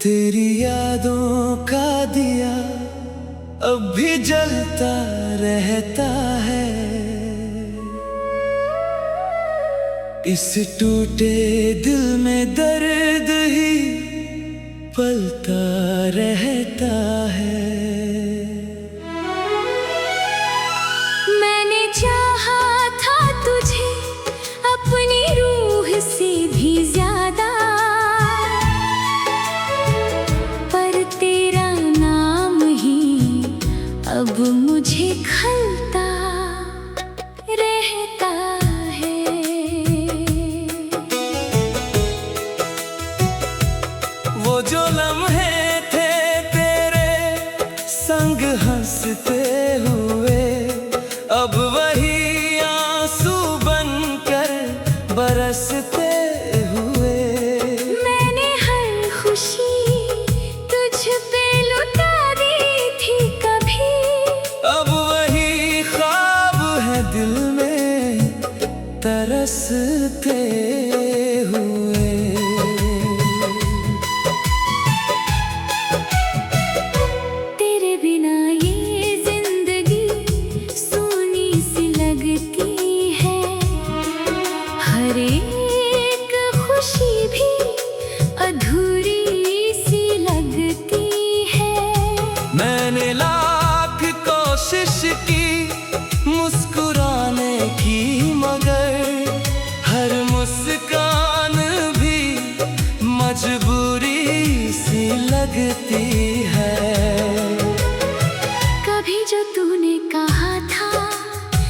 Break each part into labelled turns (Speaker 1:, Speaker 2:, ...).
Speaker 1: तेरी यादों का दिया अब भी जलता रहता है। इस टूटे दिल में दर्द ही पलता रहता है।
Speaker 2: मैंने चाहा था तुझे अपनी रूह से भी ज्यादा, पर तेरा नाम ही अब मुझे खलता रहता है।
Speaker 1: वो जो लम्हे थे तेरे संग हंसते हुए, अब वही आंसू बनकर बरसते हुए।
Speaker 2: मैंने हर खुशी तुझ पे लुटा दी थी कभी,
Speaker 1: अब वही ख्वाब है दिल में तरसते हुए।
Speaker 2: तेरे बिना ये जिंदगी सूनी सी लगती है, हर एक खुशी भी अधूरी सी लगती है।
Speaker 1: मैंने लाख कोशिश की मुस्कुराने की, मगर हर मुस्कान भी मजबूरी सी लगती है।
Speaker 2: कभी जो तूने कहा था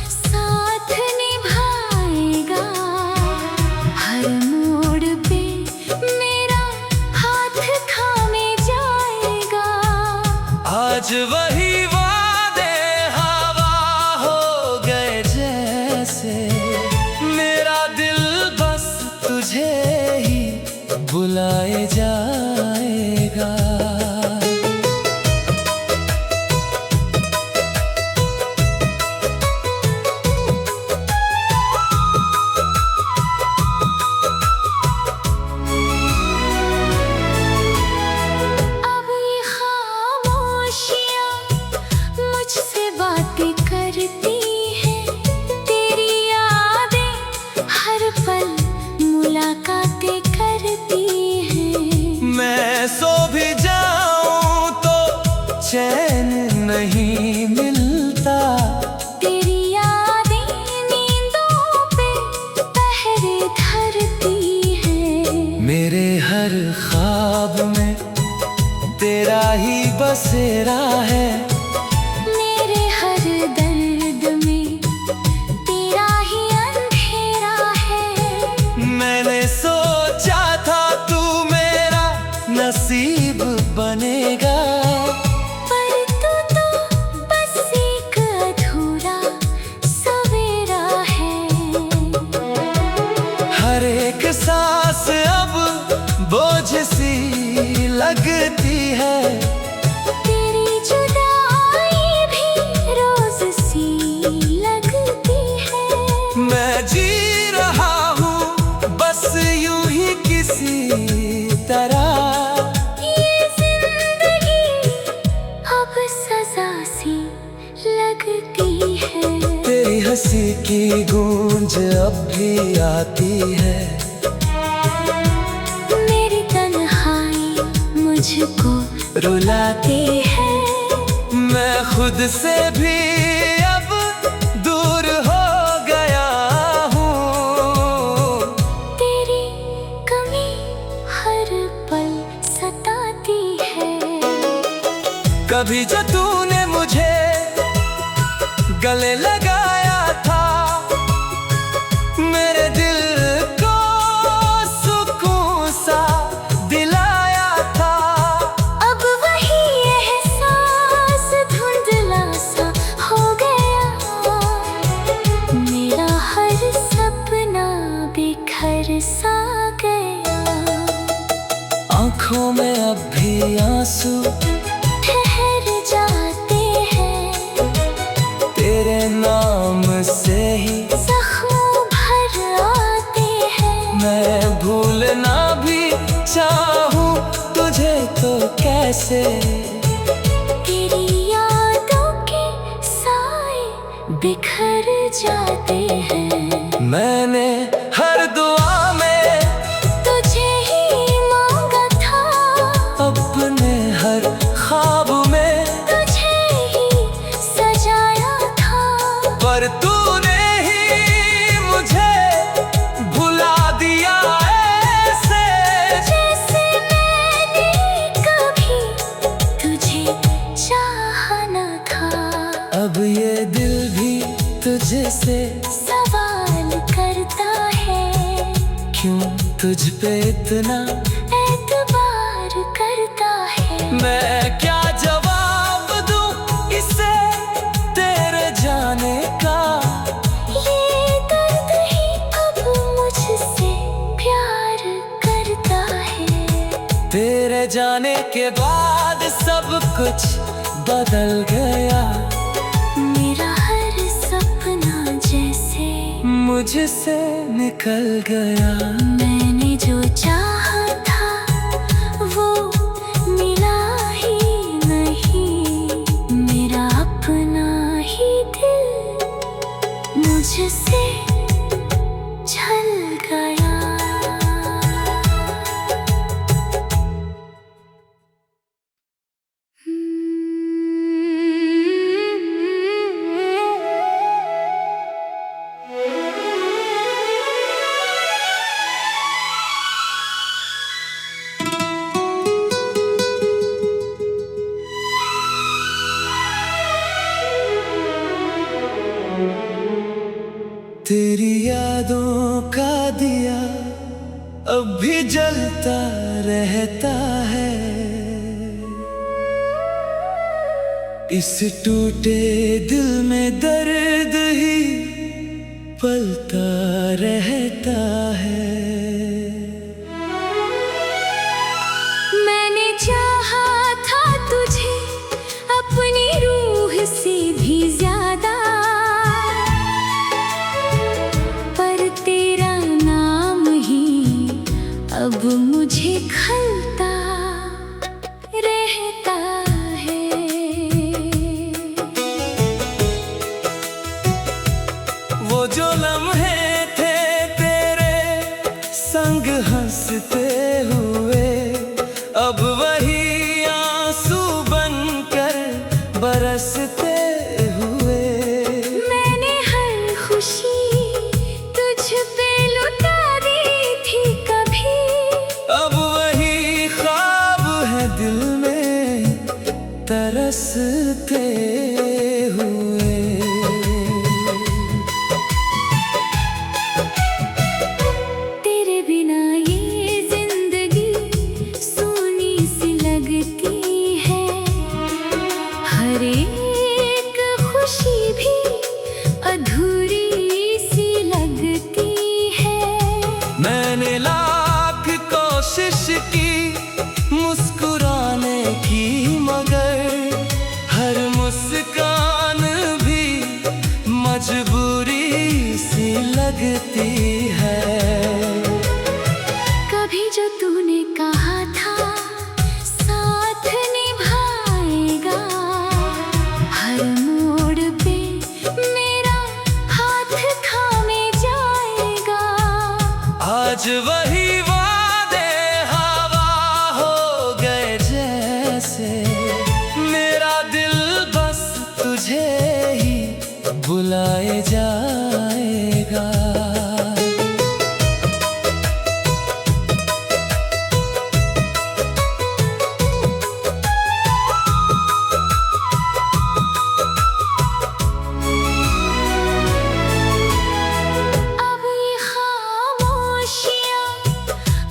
Speaker 2: साथ निभाएगा, हर मोड़ पे मेरा हाथ थामे जाएगा।
Speaker 1: आज वही वादे हवा हो गए जैसे, मेरा दिल बस तुझे ही बुलाए जाएगा।
Speaker 2: अब ये खामोशियाँ मुझसे बातें करती हैं, तेरी यादें हर पल मुलाकातें करती हैं।
Speaker 1: मैं सो भी जाऊं तो चैन नहीं मिलता,
Speaker 2: तेरी यादें नींदों पे पहरे धरती हैं।
Speaker 1: मेरे हर ख्वाब में तेरा ही बसेरा है,
Speaker 2: मेरे हर दर्द में तेरा ही अंधेरा है।
Speaker 1: मैंने सोचा था तू मेरा नसीब बनेगा,
Speaker 2: पर तू तो बस एक अधूरा सवेरा है।
Speaker 1: हर एक सांस अब बोझ सी लगती है।
Speaker 2: तेरी जुदाई भी रोज सी लगती है।
Speaker 1: मैं जी रहा हूँ बस यूं ही किसी तरह,
Speaker 2: ये जिंदगी अब सजा सी लगती है।
Speaker 1: तेरी हंसी की गूंज अब भी आती है।
Speaker 2: मेरी तन्हाई मुझको
Speaker 1: रुलाती
Speaker 2: है।
Speaker 1: मैं खुद से भी अब दूर हो गया हूँ।
Speaker 2: तेरी कमी हर पल सताती है।
Speaker 1: कभी जो तूने मुझे गले लगाया था, मेरे दिल को सुकून सा दिलाया था।
Speaker 2: अब वही एहसास धुंधला सा हो गया, मेरा हर सपना बिखर सा गया।
Speaker 1: आँखों में अब भी आंसू
Speaker 2: ठहर जाते हैं,
Speaker 1: तेरे नाम से ही
Speaker 2: जख्म भर आते हैं।
Speaker 1: मैं भूलना भी चाहूं तुझे तो से।
Speaker 2: तेरी यादों के साए बिखर जाते हैं।
Speaker 1: मैंने हर दुआ में
Speaker 2: तुझे ही मांगा था,
Speaker 1: अपने हर ख्वाब में
Speaker 2: तुझे ही सजाया था।
Speaker 1: पर तूने ही मुझे भुला दिया ऐसे,
Speaker 2: जैसे मैंने कभी तुझे चाहा न था।
Speaker 1: अब ये दिल भी तुझसे
Speaker 2: सवाल करता है,
Speaker 1: क्यों तुझ पे इतना
Speaker 2: एतबार करता है।
Speaker 1: मैं क्या जवाब दूं इसे तेरे जाने का।
Speaker 2: ये दर्द ही अब मुझसे प्यार करता है।
Speaker 1: तेरे जाने के बाद सब कुछ बदल गया।
Speaker 2: मेरा हर सपना जैसे
Speaker 1: मुझसे निकल गया।
Speaker 2: मैंने जो चाहा था वो मिला ही नहीं। मेरा अपना ही दिल मुझसे छल गया।
Speaker 1: तेरी यादों का दिया अब भी जलता रहता है। इस टूटे दिल में दर्द ही पलता रहता है।
Speaker 2: मैंने चाहा था तुझे अपनी रूह से भी ज्यादा, पर तेरा नाम ही अब मुझे खलता रहता है।
Speaker 1: वो जो लम्हे थे तेरे संग हंसते हुए, अब वही आंसू बनकर बरसते हुए।
Speaker 2: मैंने हर खुशी तुझ पे लुटा दी थी कभी,
Speaker 1: अब वही ख्वाब है दिल में तरसते हुए।
Speaker 2: तेरे बिना ये जिंदगी सूनी सी लगती है। हर एक खुशी भी अधूरी सी लगती है।
Speaker 1: मैंने लाख कोशिश की मुस्कुराने की, मगर हर मुस्कान भी मजबूरी सी लगती है।
Speaker 2: कभी जो तूने कहा था साथ निभाएगा, हर मोड़ पे मेरा हाथ थामे जाएगा।
Speaker 1: आज वही वादे हवा हो गए जैसे, मेरा दिल बस तुझे ही बुलाए जाएगा।
Speaker 2: अब ये खामोशियाँ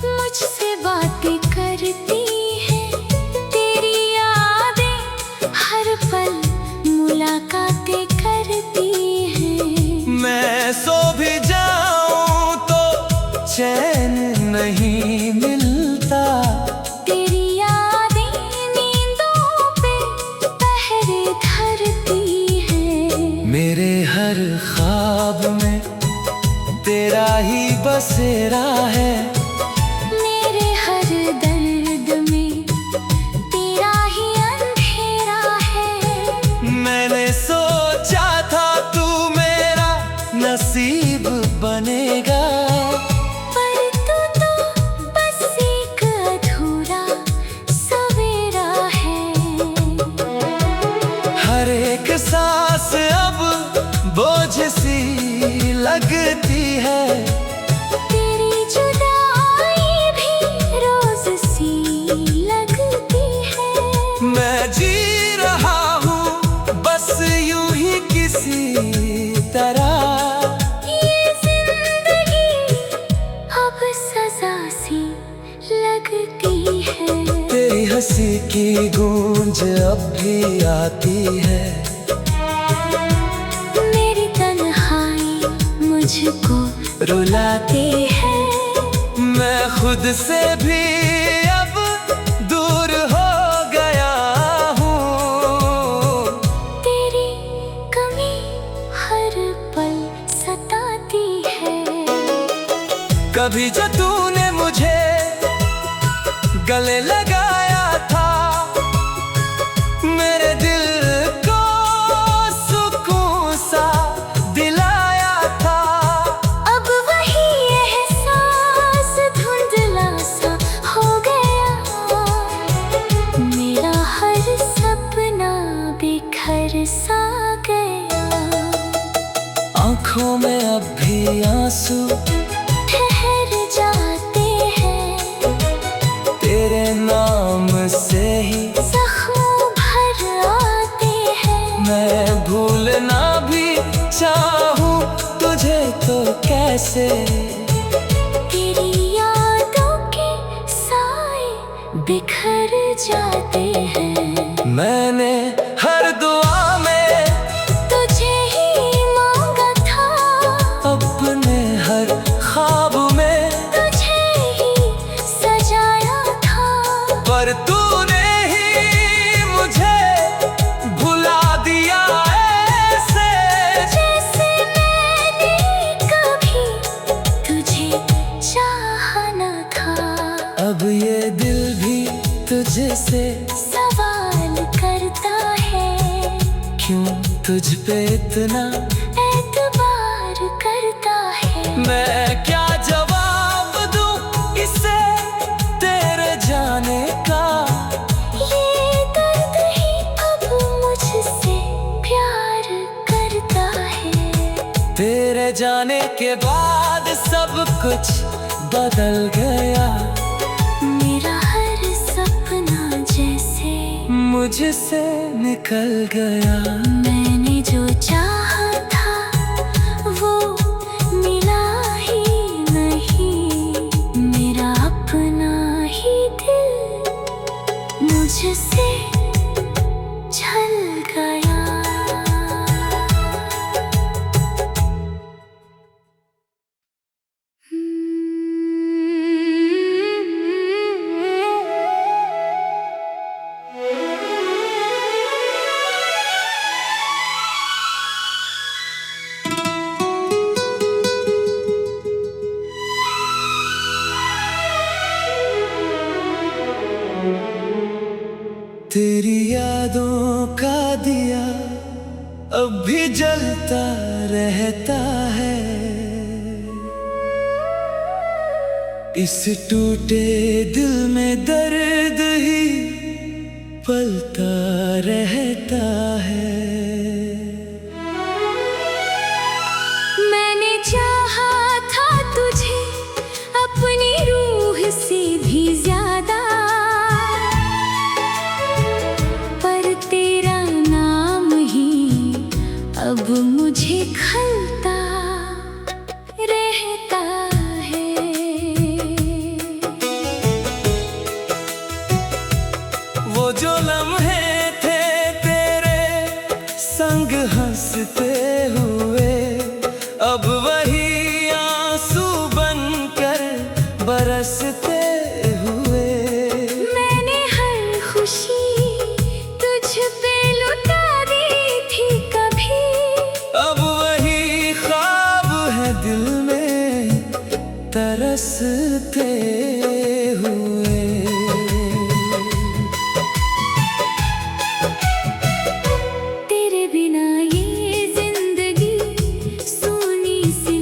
Speaker 2: मुझसे बातें करती हैं। तेरी यादें हर पल मुलाकातें करती हैं।
Speaker 1: मैं सो भी जाऊं तो चैन नहीं मिलता।
Speaker 2: तेरी यादें नींदों पे पहरे धरती हैं।
Speaker 1: मेरे हर ख्वाब में तेरा ही बसेरा है।
Speaker 2: मेरे हर दर्द में तेरा ही
Speaker 1: नसीब बनेगा।
Speaker 2: पर तू तो बस एक अधूरा सवेरा है।
Speaker 1: हर एक सांस अब बोझ सी लगती है।
Speaker 2: तेरी जुदाई भी रोज सी लगती है।
Speaker 1: मैं जी रहा हूँ बस यूं ही किसी तरह।
Speaker 2: ये जिंदगी अब सजा सी लगती है।
Speaker 1: तेरी हंसी की गूंज अब भी आती है।
Speaker 2: मेरी तन्हाई मुझको
Speaker 1: रुलाती
Speaker 2: है।
Speaker 1: मैं खुद से भी अब दूर हो गया हूँ।
Speaker 2: तेरी कमी हर पल सताती है।
Speaker 1: कभी जो तूने मुझे गले लगाया था, मेरे दिल को सुकून सा दिलाया था।
Speaker 2: अब वही एहसास धुंधला सा हो गया। मेरा हर सपना बिखर सा गया।
Speaker 1: आँखों में अब भी आंसू
Speaker 2: ठहर जाते हैं।
Speaker 1: तेरे नाम से ही
Speaker 2: जख्म भर आते हैं।
Speaker 1: मैं भूलना भी चाहूँ तुझे तो कैसे।
Speaker 2: तेरी यादों के साए बिखर जाते हैं।
Speaker 1: मैंने हर दुआ में
Speaker 2: तुझे ही मांगा था।
Speaker 1: अपने हर ख्वाब में
Speaker 2: तुझे ही सजाया था।
Speaker 1: पर तूने ही मुझे भुला दिया ऐसे।
Speaker 2: जैसे मैंने कभी तुझे चाहा न था।
Speaker 1: अब ये दिल भी तुझसे
Speaker 2: सवाल करता है।
Speaker 1: क्यों तुझ पे इतना
Speaker 2: एतबार करता है।
Speaker 1: मैं क्या जवाब दूं इसे तेरे जाने का।
Speaker 2: ये दर्द ही अब मुझसे प्यार करता है।
Speaker 1: तेरे जाने के बाद सब कुछ बदल गया।
Speaker 2: मेरा हर सपना जैसे
Speaker 1: मुझसे निकल गया।
Speaker 2: मैंने जो चाहा था वो मिला ही नहीं। मेरा अपना ही दिल मुझसे छल गया।
Speaker 1: तेरी यादों का दिया अब भी जलता रहता है। इस टूटे दिल में दर्द ही पलता रहता है।
Speaker 2: मैंने चाहा था तुझे अपनी रूह से भी ज्यादा। पर तेरा नाम ही अब मुझे खलता रहता है।
Speaker 1: वो जो लम्हे थे तेरे संग हंसते हुए, अब वही आंसू बनकर बरसते हुए।
Speaker 2: मैंने हर खुशी तुझ पे लुटा दी थी कभी।
Speaker 1: अब वही ख्वाब है दिल में तरसते हुए।
Speaker 2: तेरे बिना ये जिंदगी सूनी सी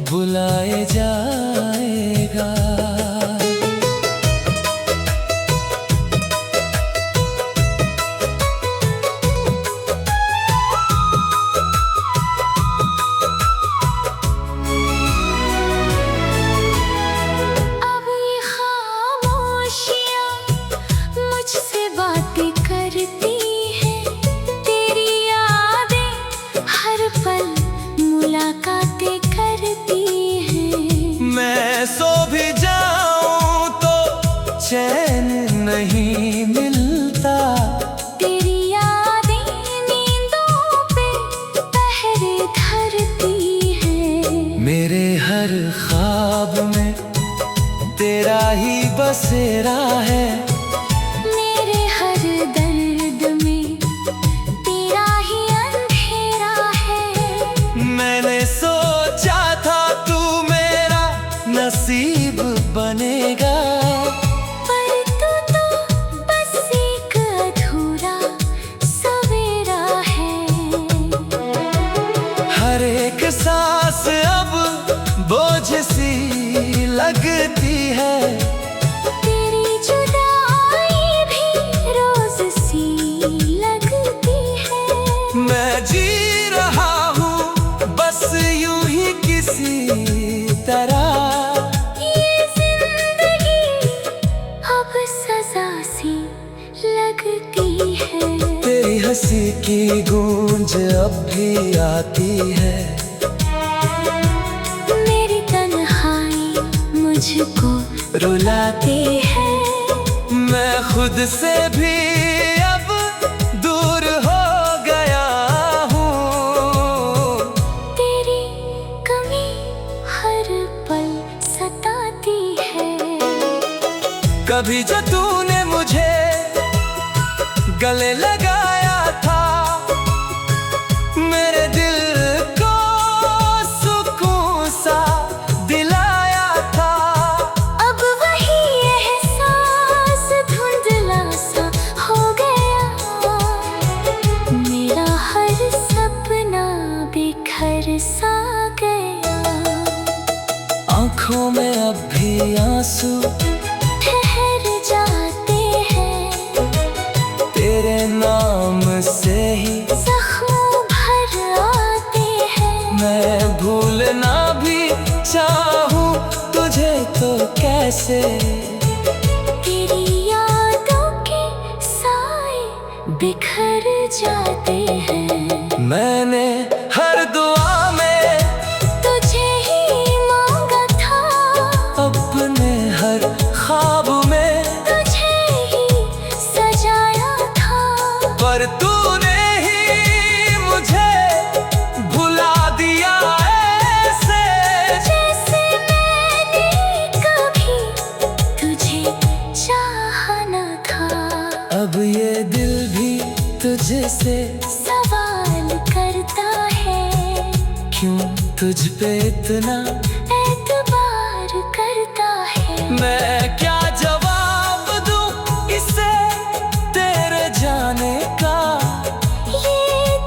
Speaker 1: बुलाए जाएगा।
Speaker 2: अब ये खामोशियाँ मुझसे बातें करती हैं, तेरी यादें हर पल मुलाकातें करती हैं।
Speaker 1: मैं सो भी जाऊं तो चैन नहीं मिलता,
Speaker 2: तेरी यादें नींदों पे पहरे धरती हैं।
Speaker 1: मेरे हर ख्वाब में तेरा ही बसेरा है,
Speaker 2: मेरे हर दर्द में तेरा ही अंधेरा है।
Speaker 1: मैंने सोचा था तू मेरा नसीब बनेगा,
Speaker 2: पर तू तो बस एक अधूरा सवेरा है।
Speaker 1: हर एक सांस अब बोझ सी लगती है,
Speaker 2: तेरी जुदाई भी रोज सी लगती है।
Speaker 1: मैं जी रहा हूँ बस यूं ही किसी तरह,
Speaker 2: ये जिंदगी अब सजा सी लगती है।
Speaker 1: तेरी हंसी की गूंज अब भी आती है,
Speaker 2: मेरी तन्हाई मुझको रुलाती है।
Speaker 1: मैं खुद से भी अब दूर हो गया हूँ।
Speaker 2: तेरी कमी हर पल सताती है।
Speaker 1: कभी जो तूने मुझे गले लगाया था, मेरे दिल को सुकून सा दिलाया था।
Speaker 2: अब वही एहसास धुंधला सा हो गया, मेरा हर सपना बिखर सा गया।
Speaker 1: आँखों में अब भी आंसू
Speaker 2: ठहर जाते हैं,
Speaker 1: तेरे नाम से ही
Speaker 2: जख्म भर आते हैं।
Speaker 1: मैं भूलना भी चाहूँ तुझे तो कैसे,
Speaker 2: तेरी यादों के साए बिखर जाते हैं।
Speaker 1: मैंने हर दुआ में
Speaker 2: तुझे ही मांगा था,
Speaker 1: अपने हर ख्वाब में,
Speaker 2: तुझे ही सजाया था।
Speaker 1: पर तूने ही मुझे भुला दिया ऐसे,
Speaker 2: जैसे मैंने कभी तुझे चाहा न था।
Speaker 1: अब ये दिल भी तुझसे
Speaker 2: सवाल करता है,
Speaker 1: क्यों तुझ पे इतना
Speaker 2: एतबार करता है।
Speaker 1: मैं क्या जवाब दूं इसे तेरे जाने का,
Speaker 2: ये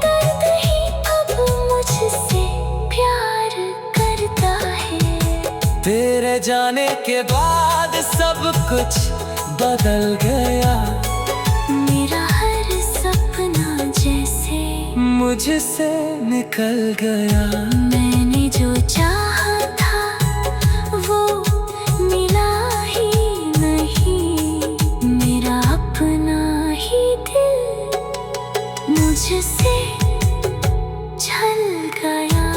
Speaker 2: दर्द ही अब मुझसे प्यार करता है।
Speaker 1: तेरे जाने के बाद सब कुछ बदल गया,
Speaker 2: मेरा हर सपना जैसे
Speaker 1: मुझसे निकल गया।
Speaker 2: मैंने जो चाहा था वो मिला ही नहीं, मेरा अपना ही दिल मुझसे छल गया।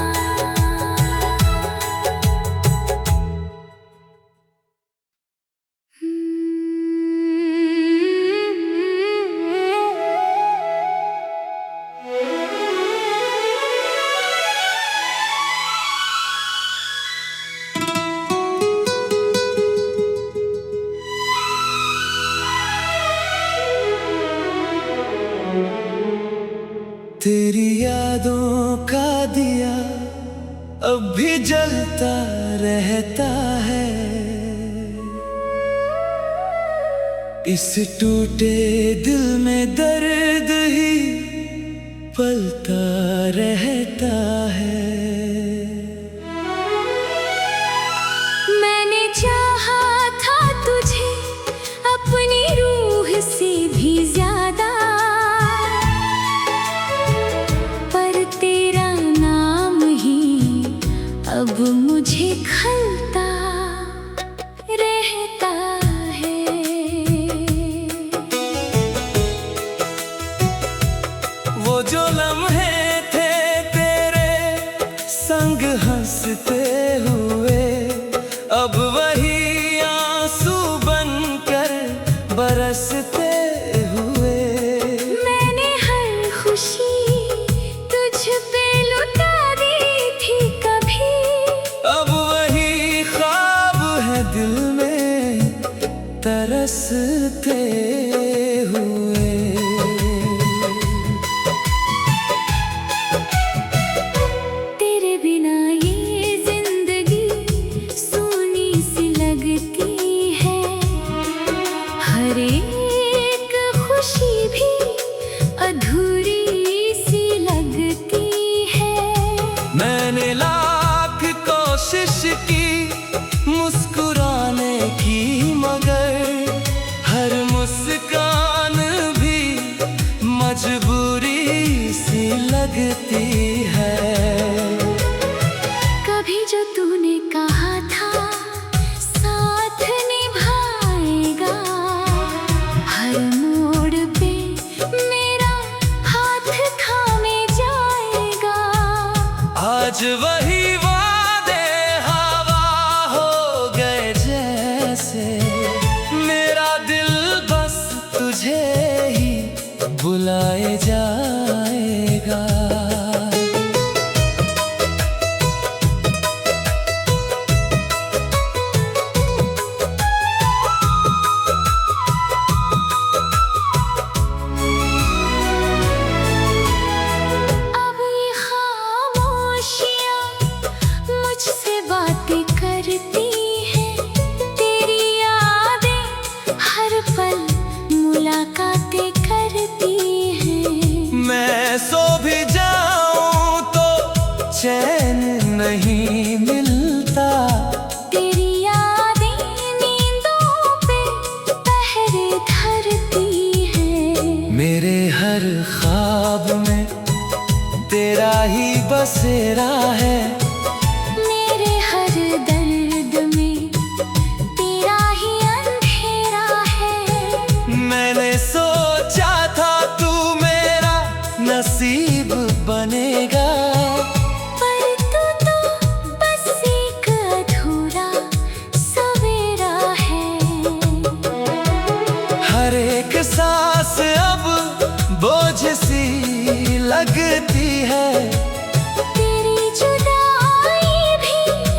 Speaker 1: तेरी यादों का दिया अब भी जलता रहता है, इस टूटे दिल में दर्द ही पलता रहता है। जो लम्हे थे तेरे संग हंसते हुए, अब वही आंसू बनकर बरसते हुए।
Speaker 2: मैंने हर खुशी तुझ पे लुटा दी थी कभी,
Speaker 1: अब वही ख्वाब है दिल में तरसते हुए।
Speaker 2: तेरे बिना ये जिंदगी सूनी सी लगती है, हर एक खुशी भी अधूरी सी लगती है।
Speaker 1: मैंने लाख कोशिश की मुस्कुराने की, मगर हर मुस्कान भी मजबूरी सी लगती है।
Speaker 2: कभी जो तूने कहा था साथ निभाएगा, हर मोड़ पे मेरा हाथ थामे जाएगा।
Speaker 1: आज वही वादे हवा हो गए जैसे, मेरा दिल बस तुझे ही बुलाए जाएगा।
Speaker 2: अब ये खामोशियाँ मुझसे बातें करती हैं, तेरी यादें हर पल मुलाकातें करती हैं।
Speaker 1: मैं सो भी जाऊं तो चैन नहीं मिलता,
Speaker 2: तेरी यादें नींदों पे पहरे धरती हैं।
Speaker 1: मेरे हर ख्वाब में तेरा ही बसेरा है,
Speaker 2: मेरे हर दर्द में तेरा ही अंधेरा है।
Speaker 1: मैंने सोचा था तू मेरा नसीब बनेगा,
Speaker 2: पर तू तो बस एक अधूरा सवेरा है।
Speaker 1: हर एक सांस अब बोझ सी लगती है।
Speaker 2: तेरी जुदाई भी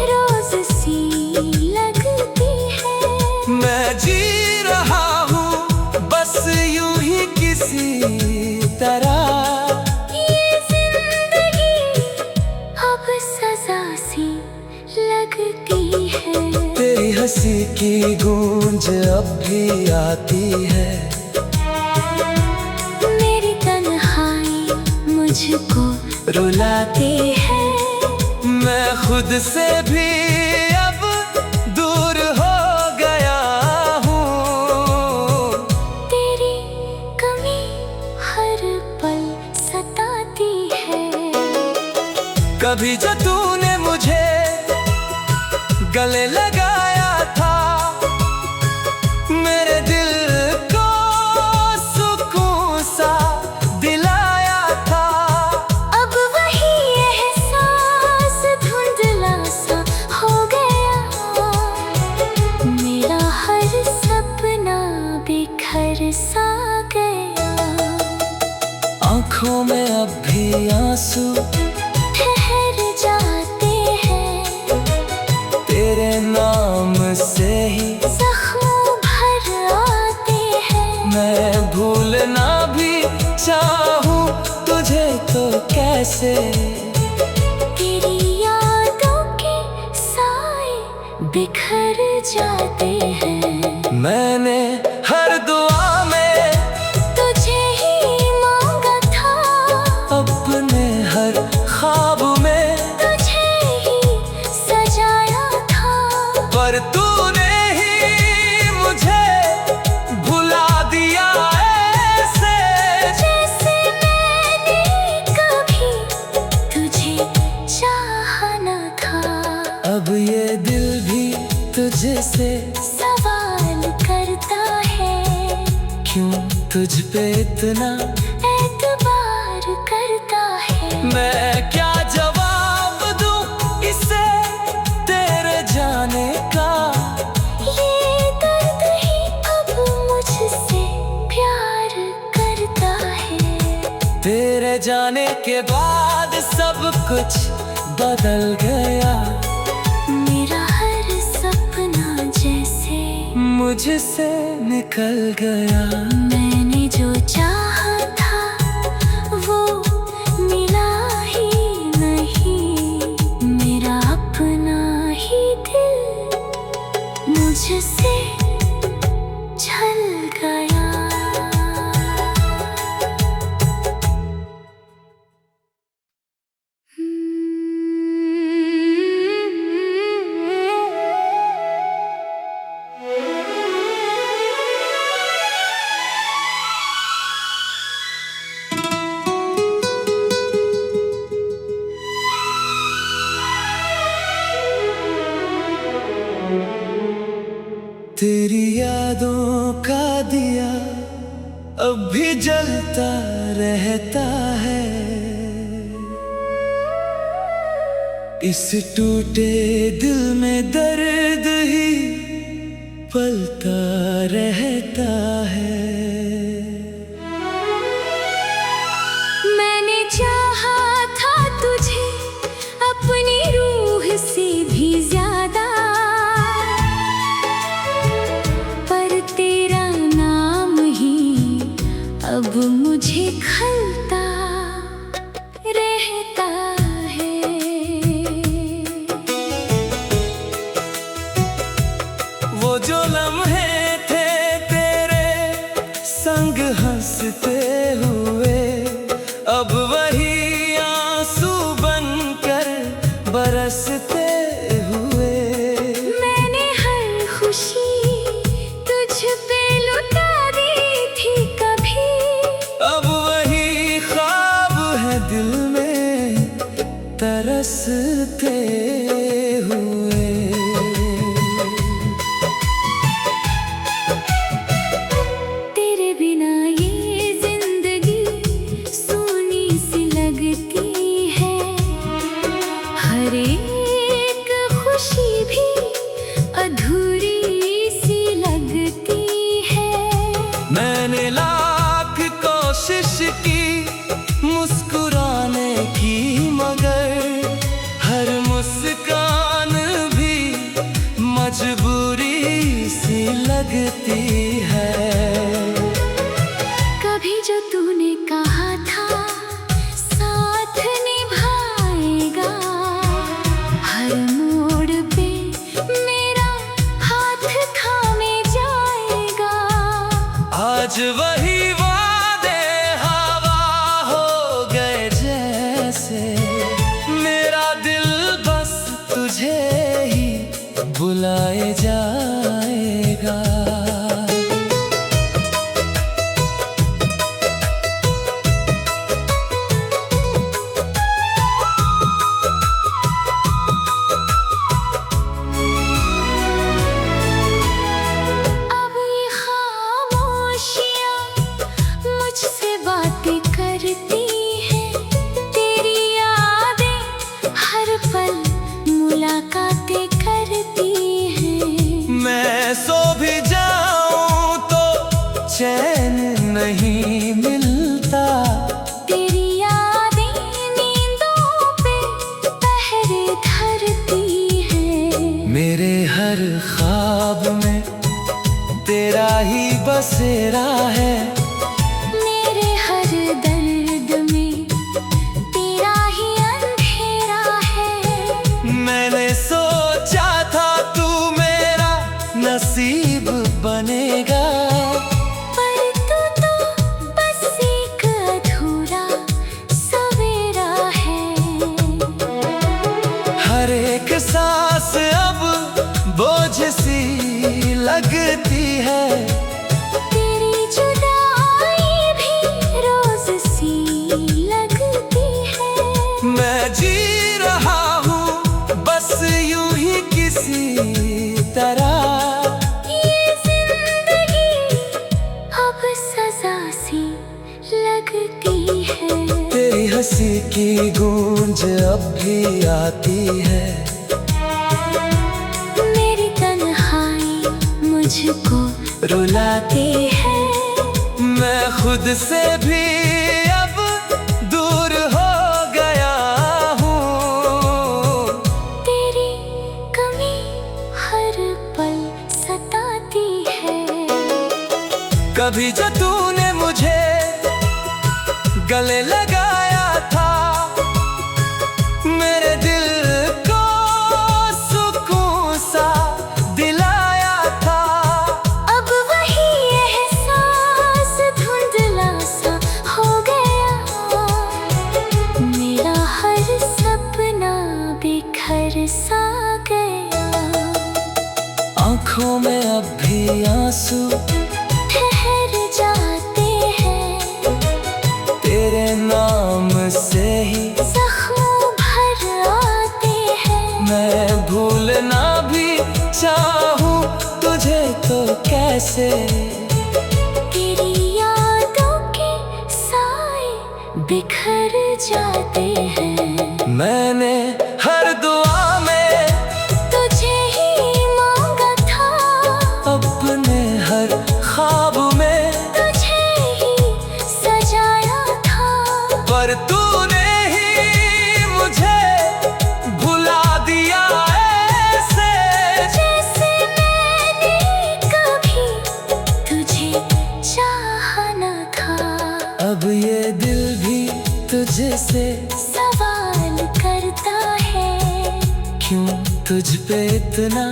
Speaker 2: रोज सी लगती है।
Speaker 1: मैं जी रहा हूँ बस यूं ही किसी तरह,
Speaker 2: ये जिंदगी अब सजा सी लगती है।
Speaker 1: तेरी हंसी की गूंज अब भी आती है।
Speaker 2: मेरी तन्हाई मुझको
Speaker 1: रुलाती है, मैं खुद से भी अब दूर हो गया हूँ।
Speaker 2: तेरी कमी हर पल सताती है।
Speaker 1: कभी जो तूने मुझे गले लगाया था, मेरे दिल को सुकून सा दिलाया था।
Speaker 2: अब वही एहसास धुंधला सा हो गया, मेरा हर सपना बिखर सा गया।
Speaker 1: आँखों में अब भी आंसू
Speaker 2: ठहर जाते हैं,
Speaker 1: तेरे नाम से ही
Speaker 2: जख्म भर आते हैं।
Speaker 1: मैं भूलना भी चाहूँ तुझे तो कैसे,
Speaker 2: तेरी यादों के साए बिखर जाते हैं।
Speaker 1: मैंने हर दुआ में
Speaker 2: तुझे ही मांगा था,
Speaker 1: अपने हर ख्वाब में
Speaker 2: तुझे ही सजाया था।
Speaker 1: पर तूने ही मुझे भुला दिया ऐसे,
Speaker 2: जैसे मैंने कभी तुझे चाहा न था।
Speaker 1: अब ये दिल भी तुझसे
Speaker 2: सवाल करता है,
Speaker 1: क्यों तुझ पे इतना
Speaker 2: एतबार कर
Speaker 1: मैं क्या जवाब दूं इसे तेरे जाने का।
Speaker 2: ये दर्द ही अब मुझसे प्यार करता है।
Speaker 1: तेरे जाने के बाद सब कुछ बदल गया।
Speaker 2: मेरा हर सपना जैसे
Speaker 1: मुझसे निकल गया।
Speaker 2: मैंने जो चाहा था वो मिला ही नहीं। मेरा अपना ही दिल मुझसे छल गया।
Speaker 1: तेरी यादों का दिया अब भी जलता रहता है। इस टूटे दिल में दर्द ही पलता रहता है।
Speaker 2: मैंने चाहा था तुझे अपनी रूह से भी ज्यादा, पर तेरा नाम ही अब मुझे खलता रहता है।
Speaker 1: वो जो लम्हे थे तेरे संग हंसते हुए, अब वही आंसू बनकर बरसते हुए।
Speaker 2: मैंने हर खुशी तुझ पे लुटा दी थी कभी,
Speaker 1: अब वही ख्वाब है दिल में तरसते हुए।
Speaker 2: तेरे बिना ये जिंदगी सूनी सी लगती है। हर एक खुशी भी अधूरी सी लगती है।
Speaker 1: मैंने लाख कोशिश की मुस्कुराने की, मगर हर मुस्कान भी मजबूरी सी लगती है।
Speaker 2: कभी जो तूने कहा था साथ निभाएगा, हर मोड़ पे मेरा हाथ थामे जाएगा।
Speaker 1: आज वही वादे हवा हो गए जैसे, मेरा दिल बस तुझे ही बुलाए जाएगा।
Speaker 2: अब ये खामोशियाँ मुझसे बातें करती हैं। तेरी यादें हर पल मुलाकातें करती हैं।
Speaker 1: मैं सो भी जाऊं तो चैन नहीं मिलता।
Speaker 2: तेरी यादें नींदों पे पहरे धरती हैं।
Speaker 1: मेरे हर ख्वाब में तेरा ही बसेरा है।
Speaker 2: मेरे हर दर्द में तेरा ही अंधेरा है।
Speaker 1: मैंने सोचा था तू मेरा नसीब बनेगा,
Speaker 2: पर तू तो बस एक अधूरा सवेरा है।
Speaker 1: हर एक सांस अब बोझ सी लगती है।
Speaker 2: तेरी जुदाई भी रोज सी लगती है।
Speaker 1: मैं जी रहा हूँ बस यूं ही किसी तरह।
Speaker 2: ये जिंदगी अब सजा सी लगती है।
Speaker 1: तेरी हंसी की गूंज अब भी आती है।
Speaker 2: मेरी तन्हाई मुझको रुलाती है।
Speaker 1: मैं खुद से भी अब दूर हो गया हूँ।
Speaker 2: तेरी कमी हर पल सताती है।
Speaker 1: कभी जो तूने मुझे गले लगाया था, मेरे दिल को सुकून सा दिलाया था।
Speaker 2: अब वही एहसास धुंधला सा हो गया। मेरा हर सपना बिखर सा गया।
Speaker 1: आँखों में अब भी आंसू
Speaker 2: ठहर जाते हैं।
Speaker 1: तेरे नाम से ही
Speaker 2: जख्म भर आते हैं।
Speaker 1: मैं भूलना भी चाहूं तुझे तो कैसे।
Speaker 2: तेरी यादों के साए बिखर जाते हैं।
Speaker 1: मैंने हर दुआ में
Speaker 2: तुझे ही मांगा था।
Speaker 1: अपने हर ख्वाब में
Speaker 2: तुझे ही सजाया था।
Speaker 1: पर तूने ही मुझे भुला दिया ऐसे।
Speaker 2: जैसे मैंने कभी तुझे चाहा न था।
Speaker 1: अब ये दिल भी तुझसे
Speaker 2: सवाल करता है,
Speaker 1: क्यों तुझ पे इतना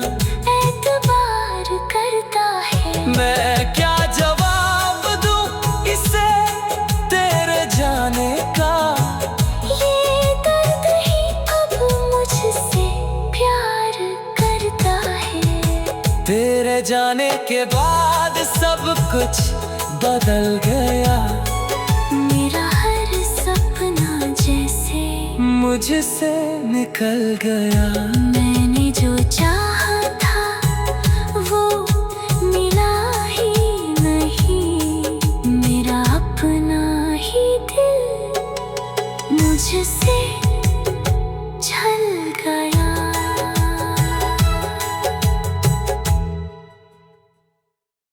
Speaker 2: एतबार करता है।
Speaker 1: मैं क्या जवाब दूं इसे तेरे जाने का।
Speaker 2: ये दर्द ही अब मुझसे प्यार करता है।
Speaker 1: तेरे जाने के बाद सब कुछ बदल गया।
Speaker 2: मेरा हर सपना जैसे
Speaker 1: मुझसे निकल गया।